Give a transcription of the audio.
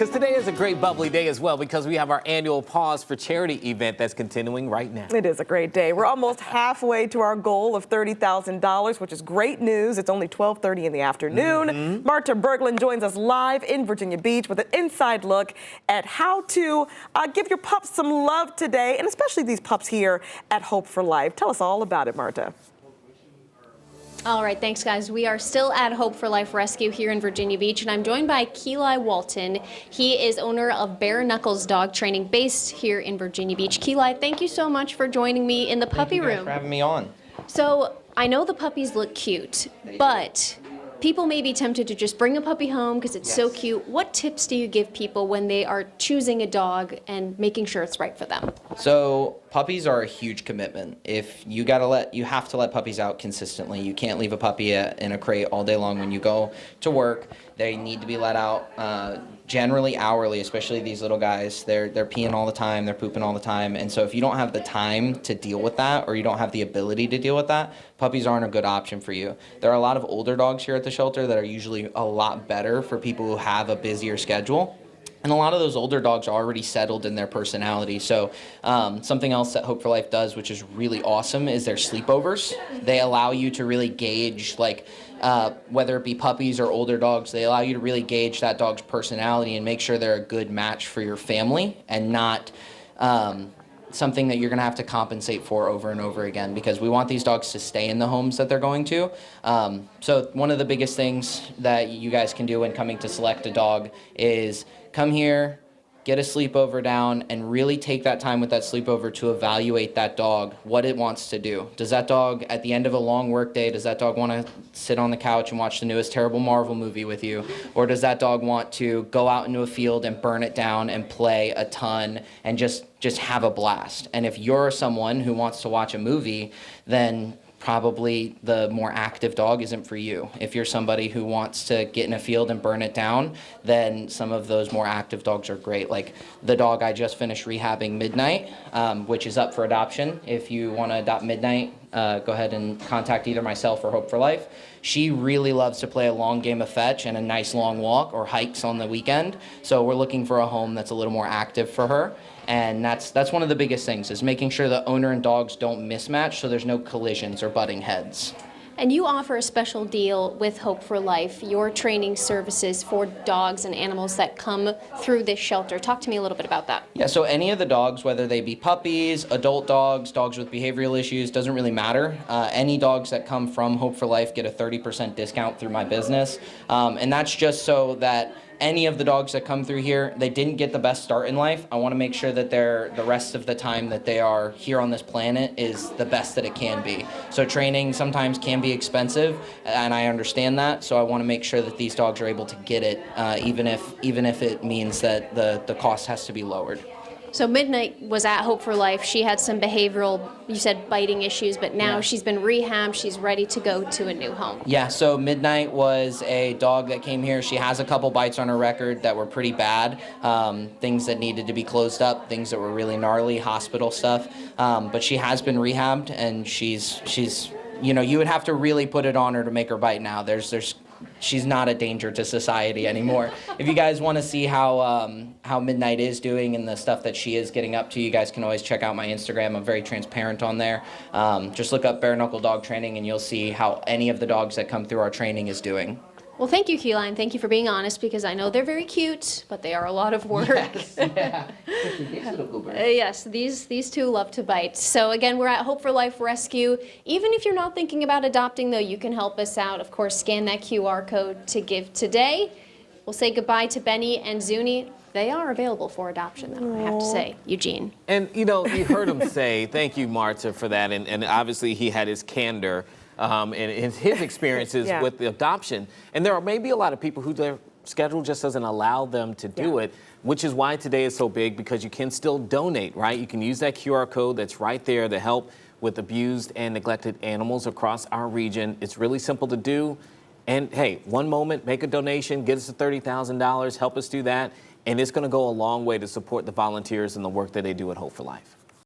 Because today is a great bubbly day as well because we have our annual Paws for Charity event that's continuing right now. It is a great day. We're almost halfway to our goal of $30,000, which is great news. It's only 12:30 in the afternoon. Marta Berglund joins us live in Virginia Beach with an inside look at how to give your pups some love today, and especially these pups here at Hope for Life. Tell us all about it, Marta. All right, thanks, guys. We are still at Hope for Life Rescue here in Virginia Beach, and I'm joined by Keeli Walton. He is owner of Bare Knuckles Dog Training based here in Virginia Beach. Keeli, thank you so much for joining me in the puppy room. Thank you for having me on. So I know the puppies look cute, but people may be tempted to just bring a puppy home because it's so cute. What tips do you give people when they are choosing a dog and making sure it's right for them? So puppies are a huge commitment. If you have to let puppies out consistently. You can't leave a puppy in a crate all day long when you go to work. They need to be let out generally hourly, especially these little guys. They're peeing all the time, they're pooping all the time, and so if you don't have the time to deal with that, or you don't have the ability to deal with that, puppies aren't a good option for you. There are a lot of older dogs here at the shelter that are usually a lot better for people who have a busier schedule. And a lot of those older dogs are already settled in their personality. So something else that Hope for Life does, which is really awesome, is their sleepovers. They allow you to really gauge, whether it be puppies or older dogs, they allow you to really gauge that dog's personality and make sure they're a good match for your family and not something that you're going to have to compensate for over and over again, because we want these dogs to stay in the homes that they're going to. So one of the biggest things that you guys can do when coming to select a dog is come here, get a sleepover down, and really take that time with that sleepover to evaluate that dog, what it wants to do. Does that dog, at the end of a long work day, does that dog want to sit on the couch and watch the newest terrible Marvel movie with you? Or does that dog want to go out into a field and burn it down and play a ton and just have a blast? And if you're someone who wants to watch a movie, then probably the more active dog isn't for you. If you're somebody who wants to get in a field and burn it down, then some of those more active dogs are great. Like the dog I just finished rehabbing, Midnight, which is up for adoption. If you want to adopt Midnight, go ahead and contact either myself or Hope for Life. She really loves to play a long game of fetch and a nice long walk or hikes on the weekend. So we're looking for a home that's a little more active for her. And that's one of the biggest things, is making sure the owner and dogs don't mismatch so there's no collisions or butting heads. And you offer a special deal with Hope for Life, your training services for dogs and animals that come through this shelter. Talk to me a little bit about that. Yeah, so any of the dogs, whether they be puppies, adult dogs, dogs with behavioral issues, doesn't really matter. Any dogs that come from Hope for Life get a 30% discount through my business. And that's just so that any of the dogs that come through here, they didn't get the best start in life. I want to make sure that the rest of the time that they are here on this planet is the best that it can be. So training sometimes can be expensive, and I understand that. So I want to make sure that these dogs are able to get it, even if it means that the cost has to be lowered. So Midnight was at Hope for Life. She had some behavioral, you said biting issues, but now she's been rehabbed. She's ready to go to a new home. Yeah, so Midnight was a dog that came here. She has a couple bites on her record that were pretty bad, things that needed to be closed up, things that were really gnarly, hospital stuff. But she has been rehabbed, and she's you would have to really put it on her to make her bite now. She's not a danger to society anymore. If you guys want to see how Midnight is doing and the stuff that she is getting up to, you guys can always check out my Instagram. I'm very transparent on there. Just look up Bare Knuckle Dog Training and you'll see how any of the dogs that come through our training is doing. Well, thank you, Keeli, and thank you for being honest, because I know they're very cute, but they are a lot of work. Yes, yeah. Yes, these two love to bite. So again, we're at Hope for Life Rescue. Even if you're not thinking about adopting, though, you can help us out. Of course, scan that QR code to give today. We'll say goodbye to Benny and Zuni. They are available for adoption, though, I have to say, Eugene. And, you heard him say, thank you, Marta, for that. And obviously, he had his candor and his experiences with the adoption. And there are maybe a lot of people who their schedule just doesn't allow them to do it, which is why today is so big, because you can still donate, right? You can use that QR code that's right there to help with abused and neglected animals across our region. It's really simple to do. And hey, one moment, make a donation, get us to $30,000, help us do that. And it's going to go a long way to support the volunteers and the work that they do at Hope for Life.